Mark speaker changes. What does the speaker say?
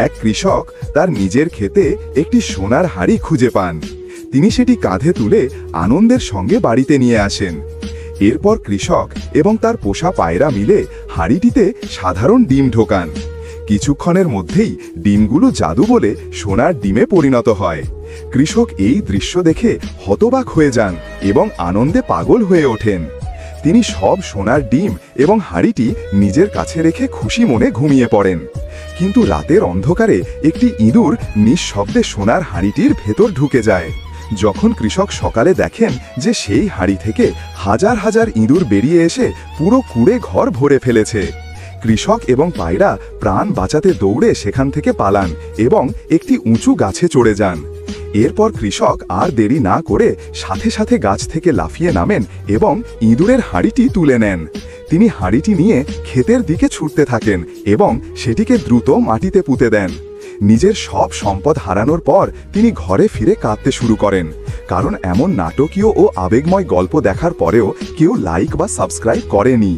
Speaker 1: এক কৃষক তার নিজের ক্ষেতে একটি সোনার হাড়ি খুঁজে পান। তিনি সেটি কাঁধে তুলে আনন্দের সঙ্গে বাড়িতে নিয়ে আসেন। এরপর কৃষক এবং তার পোষা পায়রা মিলে হাড়িটিতে সাধারণ ডিম ঢোকান। কিছুক্ষণের মধ্যেই ডিমগুলো জাদু বলে সোনার ডিমে পরিণত হয়। কৃষক এই দৃশ্য দেখে হতবাক হয়ে যান এবং আনন্দে পাগল হয়ে ওঠেন। তিনি সব সোনার ডিম এবং হাড়িটি নিজের কাছে রেখে খুশি মনে ঘুমিয়ে পড়েন। কিন্তু রাতের অন্ধকারে একটি ইঁদুর নিঃশব্দে সোনার হাড়িটির ভেতর ঢুকে যায়। যখন কৃষক সকালে দেখেন যে সেই হাড়ি থেকে হাজার হাজার ইঁদুর বেরিয়ে এসে পুরো কুঁড়ে ঘর ভরে ফেলেছে, কৃষক এবং পায়রা প্রাণ বাঁচাতে দৌড়ে সেখান থেকে পালান এবং একটি উঁচু গাছে চড়ে যান। এরপর কৃষক আর দেরি না করে সাথে সাথে গাছ থেকে লাফিয়ে নামেন এবং ইঁদুরের হাড়িটি তুলে নেন। তিনি হাড়িটি নিয়ে ক্ষেতের দিকে ছুটতে থাকেন এবং সেটিকে দ্রুত মাটিতে পুঁতে দেন। নিজের সব সম্পদ হারানোর পর তিনি ঘরে ফিরে কাঁদতে শুরু করেন, কারণ এমন নাটকীয় ও আবেগময় গল্প দেখার পরেও কেউ লাইক বা সাবস্ক্রাইব করেনি।